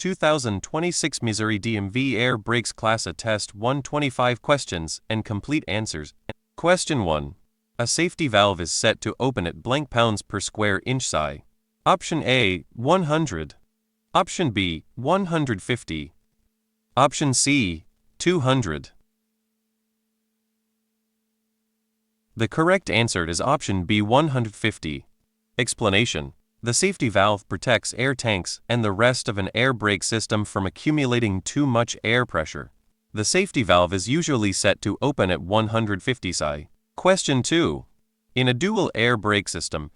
2026 Missouri DMV Air Brakes Class A Test 125 questions and complete answers. Question 1. A safety valve is set to open at blank pounds per square inch psi. Option A, 100. Option B, 150. Option C, 200. The correct answer is option B, 150. Explanation. The safety valve protects air tanks and the rest of an air brake system from accumulating too much air pressure. The safety valve is usually set to open at 150 psi. Question 2. In a dual air brake system,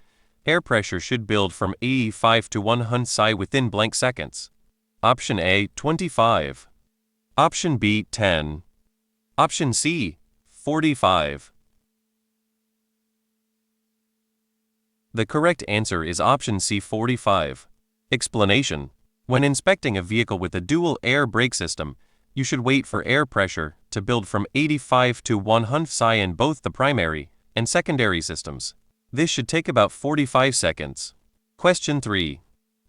air pressure should build from 85 to 100 psi within blank seconds. Option A, 25. Option B, 10. Option C, 45. The correct answer is option C, 45. Explanation. When inspecting a vehicle with a dual air brake system, you should wait for air pressure to build from 85 to 100 psi in both the primary and secondary systems. This should take about 45 seconds. Question 3.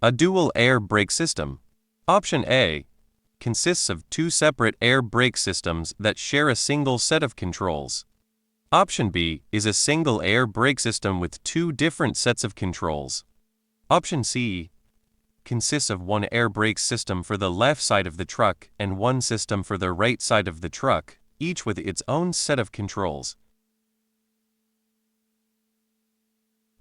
A dual air brake system. Option A consists of two separate air brake systems that share a single set of controls. Option B is a single air brake system with two different sets of controls. Option C consists of one air brake system for the left side of the truck and one system for the right side of the truck, each with its own set of controls.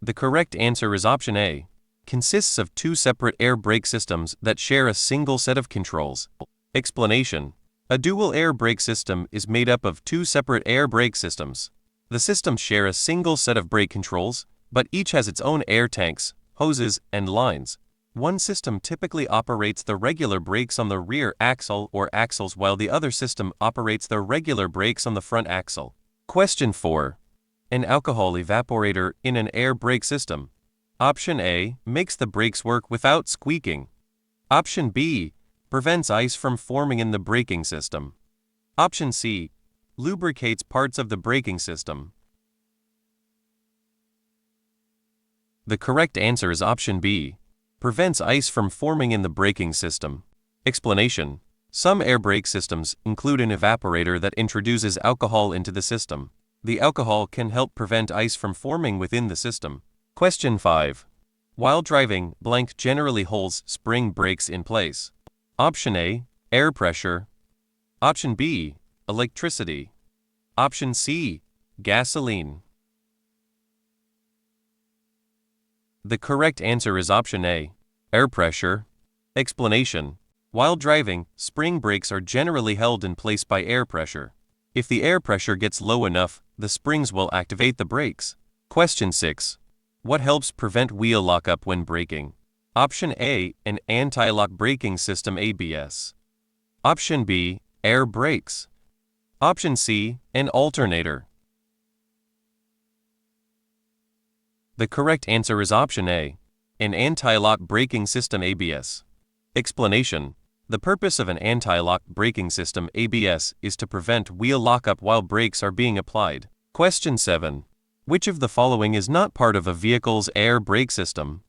The correct answer is option A, consists of two separate air brake systems that share a single set of controls. Explanation. A dual air brake system is made up of two separate air brake systems. The systems share a single set of brake controls, but each has its own air tanks, hoses, and lines. One system typically operates the regular brakes on the rear axle or axles while the other system operates the regular brakes on the front axle. Question 4. An alcohol evaporator in an air brake system. Option A makes the brakes work without squeaking. Option B prevents ice from forming in the braking system. Option C lubricates parts of the braking system. The correct answer is option B, prevents ice from forming in the braking system. Explanation. Some air brake systems include an evaporator that introduces alcohol into the system. The alcohol can help prevent ice from forming within the system. Question 5. While driving, blank generally holds spring brakes in place. Option A, air pressure. Option B, electricity. Option C, gasoline. The correct answer is option A, air pressure. Explanation. While driving, spring brakes are generally held in place by air pressure. If the air pressure gets low enough, the springs will activate the brakes. Question 6. What helps prevent wheel lockup when braking? Option A, an anti-lock braking system ABS. Option B, air brakes. Option C, an alternator. The correct answer is option A, an anti-lock braking system ABS. Explanation. The purpose of an anti-lock braking system ABS is to prevent wheel lockup while brakes are being applied. Question 7. Which of the following is not part of a vehicle's air brake system?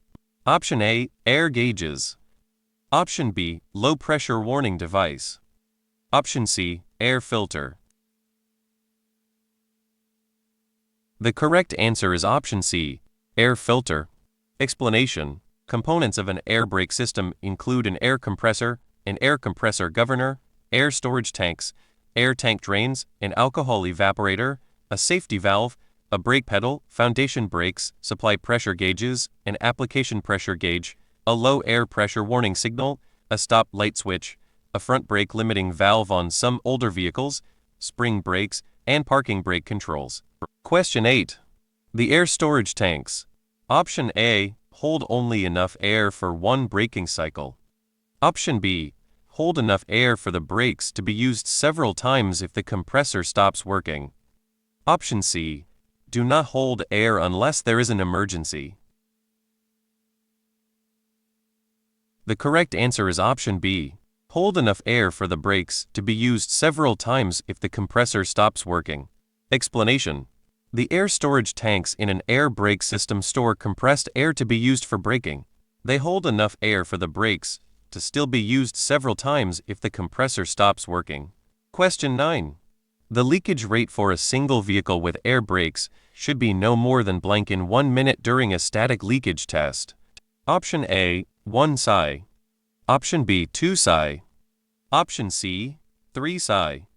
Option A, air gauges. Option B, low pressure warning device. Option C, air filter. The correct answer is option C, air filter. Explanation. Components of an air brake system include an air compressor governor, air storage tanks, air tank drains, an alcohol evaporator, a safety valve, a brake pedal, foundation brakes, supply pressure gauges, an application pressure gauge, a low air pressure warning signal, a stop light switch, a front brake limiting valve on some older vehicles, spring brakes, and parking brake controls. Question 8. The air storage tanks. Option A, hold only enough air for one braking cycle. Option B, hold enough air for the brakes to be used several times if the compressor stops working. Option C, do not hold air unless there is an emergency. The correct answer is option B, hold enough air for the brakes to be used several times if the compressor stops working. Explanation. The air storage tanks in an air brake system store compressed air to be used for braking. They hold enough air for the brakes to still be used several times if the compressor stops working. Question 9. The leakage rate for a single vehicle with air brakes should be no more than blank in 1 minute during a static leakage test. Option A, 1 psi. Option B, 2 psi. Option C, 3 psi.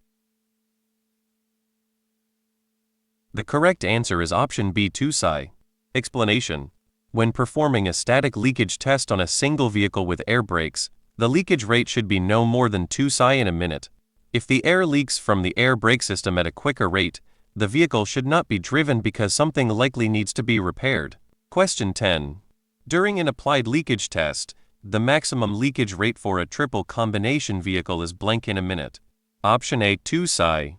The correct answer is option B, 2 psi. Explanation. When performing a static leakage test on a single vehicle with air brakes, the leakage rate should be no more than 2 psi in a minute. If the air leaks from the air brake system at a quicker rate, the vehicle should not be driven because something likely needs to be repaired. Question 10. During an applied leakage test, the maximum leakage rate for a triple combination vehicle is blank in a minute. Option A, 2 psi.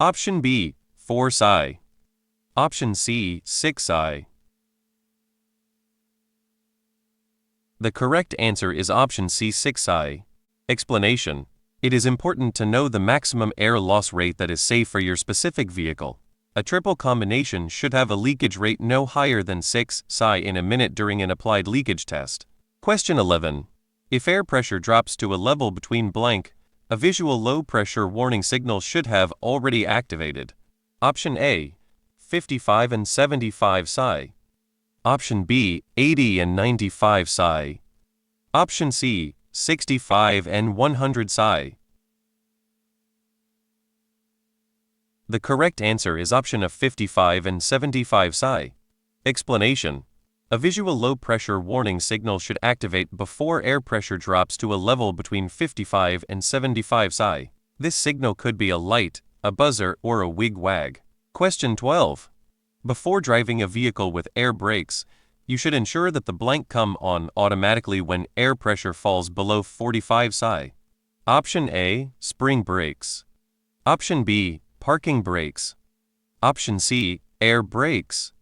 Option B, 4 psi. Option C, 6 psi. The correct answer is option C, 6 psi. Explanation. It is important to know the maximum air loss rate that is safe for your specific vehicle. A triple combination should have a leakage rate no higher than 6 psi in a minute during an applied leakage test. Question 11. If air pressure drops to a level between blank, a visual low pressure warning signal should have already activated. Option A, 55 and 75 psi. Option B, 80 and 95 psi. Option C, 65 and 100 psi. The correct answer is option of 55 and 75 psi. Explanation. A visual low pressure warning signal should activate before air pressure drops to a level between 55 and 75 psi. This signal could be a light, a buzzer, or a wig-wag. Question 12. Before driving a vehicle with air brakes, you should ensure that the blank come on automatically when air pressure falls below 45 psi. Option A, spring brakes. Option B, parking brakes. Option C, air brakes.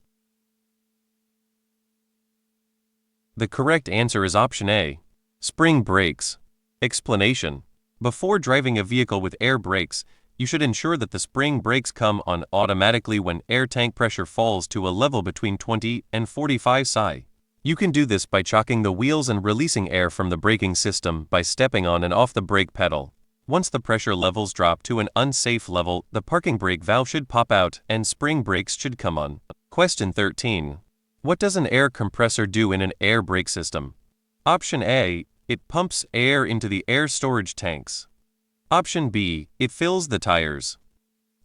The correct answer is option A, spring brakes. Explanation. Before driving a vehicle with air brakes, you should ensure that the spring brakes come on automatically when air tank pressure falls to a level between 20 and 45 psi. You can do this by chalking the wheels and releasing air from the braking system by stepping on and off the brake pedal. Once the pressure levels drop to an unsafe level, the parking brake valve should pop out and spring brakes should come on. Question 13. What does an air compressor do in an air brake system? Option A, it pumps air into the air storage tanks. Option B, it fills the tires.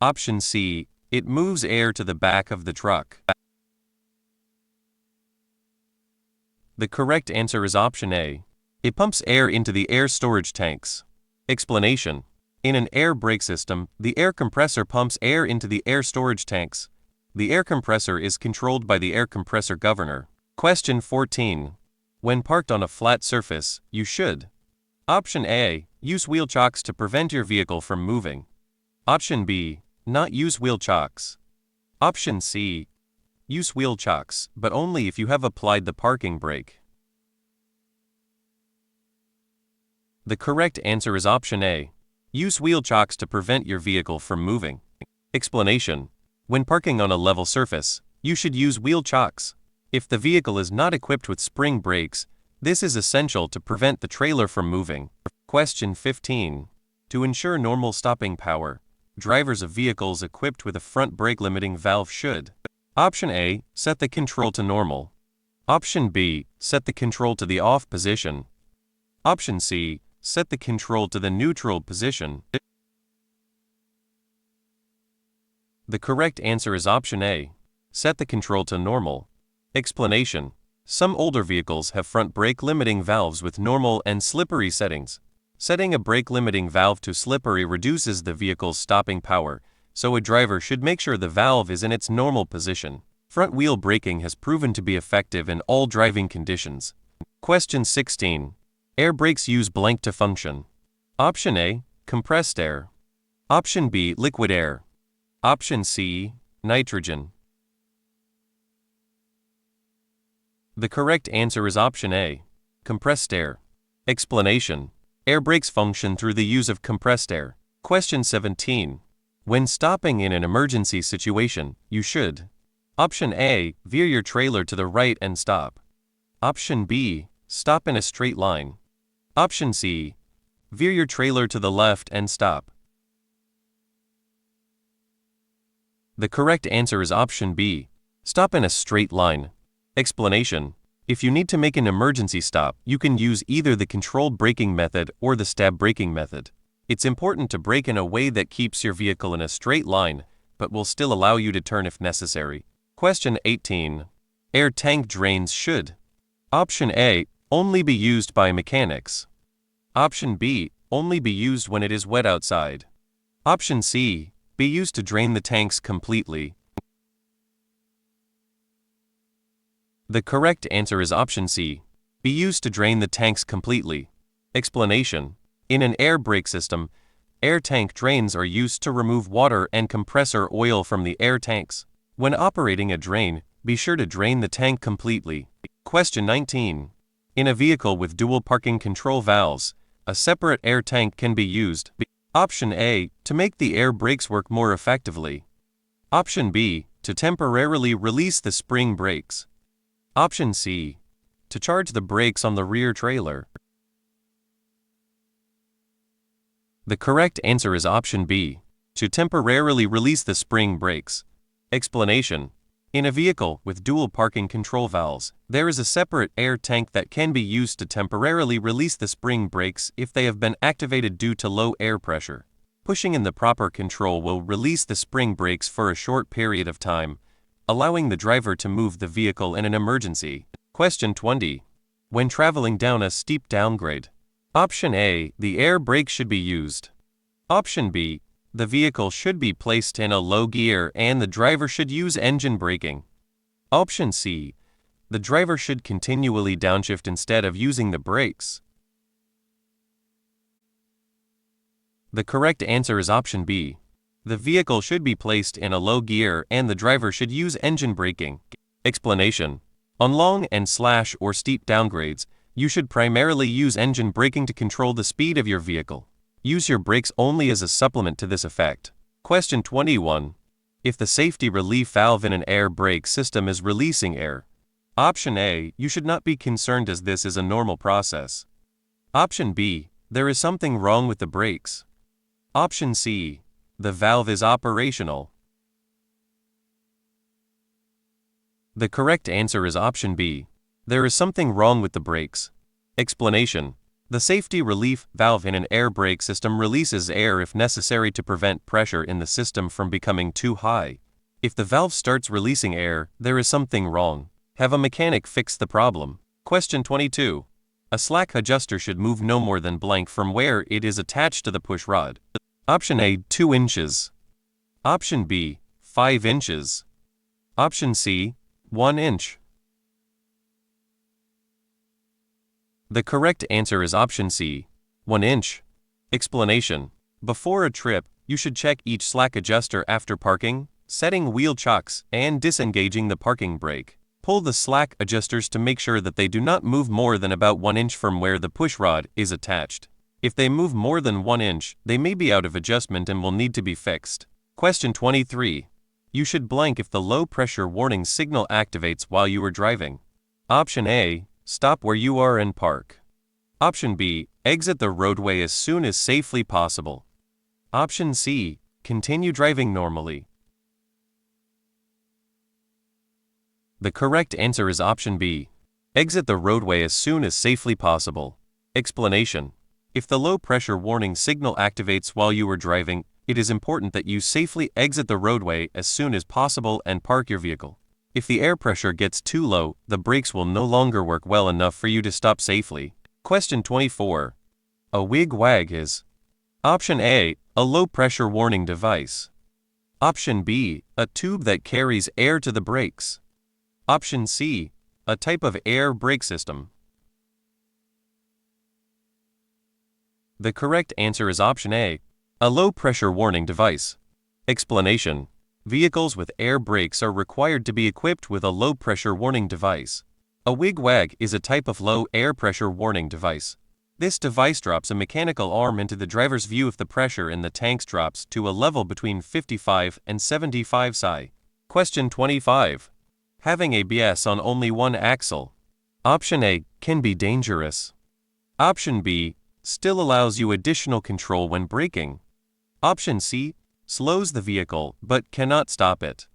Option C, it moves air to the back of the truck. The correct answer is option A. It pumps air into the air storage tanks. Explanation. In an air brake system, the air compressor pumps air into the air storage tanks. The air compressor is controlled by the air compressor governor. Question 14. When parked on a flat surface, you should: Option A, use wheel chocks to prevent your vehicle from moving. Option B, not use wheel chocks. Option C, use wheel chocks, but only if you have applied the parking brake. The correct answer is option A, use wheel chocks to prevent your vehicle from moving. Explanation. When parking on a level surface, you should use wheel chocks. If the vehicle is not equipped with spring brakes, this is essential to prevent the trailer from moving. Question 15. To ensure normal stopping power, drivers of vehicles equipped with a front brake limiting valve should: Option A, set the control to normal. Option B, set the control to the off position. Option C, set the control to the neutral position. The correct answer is option A, set the control to normal. Explanation. Some older vehicles have front brake limiting valves with normal and slippery settings. Setting a brake limiting valve to slippery reduces the vehicle's stopping power, so a driver should make sure the valve is in its normal position. Front wheel braking has proven to be effective in all driving conditions. Question 16. Air brakes use blank to function. Option A, compressed air. Option B, liquid air. Option C, nitrogen. The correct answer is option A, compressed air. Explanation. Air brakes function through the use of compressed air. Question 17. When stopping in an emergency situation, you should: Option A, veer your trailer to the right and stop. Option B, stop in a straight line. Option C. Veer your trailer to the left and stop. The correct answer is option B. Stop in a straight line. Explanation. If you need to make an emergency stop, you can use either the controlled braking method or the stab braking method. It's important to brake in a way that keeps your vehicle in a straight line, but will still allow you to turn if necessary. Question 18. Air tank drains should. Option A. Only be used by mechanics. Option B. Only be used when it is wet outside. Option C. Be used to drain the tanks completely. The correct answer is option C. Be used to drain the tanks completely. Explanation. In an air brake system, air tank drains are used to remove water and compressor oil from the air tanks. When operating a drain, be sure to drain the tank completely. Question 19. In a vehicle with dual parking control valves, a separate air tank can be used. Option A. To make the air brakes work more effectively. Option B. To temporarily release the spring brakes. Option C. To charge the brakes on the rear trailer. The correct answer is option B. To temporarily release the spring brakes. Explanation. In a vehicle with dual parking control valves, there is a separate air tank that can be used to temporarily release the spring brakes if they have been activated due to low air pressure. Pushing in the proper control will release the spring brakes for a short period of time, allowing the driver to move the vehicle in an emergency. Question 20. When traveling down a steep downgrade. Option A. The air brake should be used. Option B. The vehicle should be placed in a low gear and the driver should use engine braking. Option C. The driver should continually downshift instead of using the brakes. The correct answer is option B. The vehicle should be placed in a low gear and the driver should use engine braking. Explanation. On long and slash or steep downgrades, you should primarily use engine braking to control the speed of your vehicle. Use your brakes only as a supplement to this effect. Question 21. If the safety relief valve in an air brake system is releasing air. Option A. You should not be concerned as this is a normal process. Option B. There is something wrong with the brakes. Option C. The valve is operational. The correct answer is option B. There is something wrong with the brakes. Explanation. The safety relief valve in an air brake system releases air if necessary to prevent pressure in the system from becoming too high. If the valve starts releasing air, there is something wrong. Have a mechanic fix the problem. Question 22. A slack adjuster should move no more than blank from where it is attached to the push rod. Option A. 2 inches. Option B. 5 inches. Option C. 1 inch. The correct answer is option C. 1 inch. Explanation. Before a trip, you should check each slack adjuster after parking, setting wheel chocks, and disengaging the parking brake. Pull the slack adjusters to make sure that they do not move more than about 1 inch from where the push rod is attached. If they move more than 1 inch, they may be out of adjustment and will need to be fixed. Question 23. You should blank if the low pressure warning signal activates while you are driving. Option A. Stop where you are and park. Option B. Exit the roadway as soon as safely possible. Option C. Continue driving normally. The correct answer is option B. Exit the roadway as soon as safely possible. Explanation. If the low pressure warning signal activates while you are driving, it is important that you safely exit the roadway as soon as possible and park your vehicle. If the air pressure gets too low, the brakes will no longer work well enough for you to stop safely. Question 24. A wig-wag is. Option A. A low-pressure warning device. Option B. A tube that carries air to the brakes. Option C. A type of air brake system. The correct answer is option A. A low-pressure warning device. Explanation. Vehicles with air brakes are required to be equipped with a low-pressure warning device. A wig-wag is a type of low air pressure warning device. This device drops a mechanical arm into the driver's view if the pressure in the tanks drops to a level between 55 and 75 psi. Question 25. Having ABS on only one axle. Option A. Can be dangerous. Option B, still allows you additional control when braking. Option C, slows the vehicle but cannot stop it.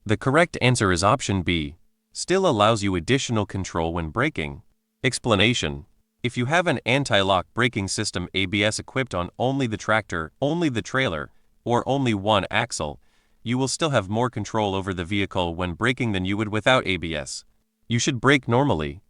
The correct answer is option B, still allows you additional control when braking. Explanation: if you have an anti-lock braking system ABS equipped on only the tractor, only the trailer, or only one axle, you will still have more control over the vehicle when braking than you would without ABS. You should brake normally,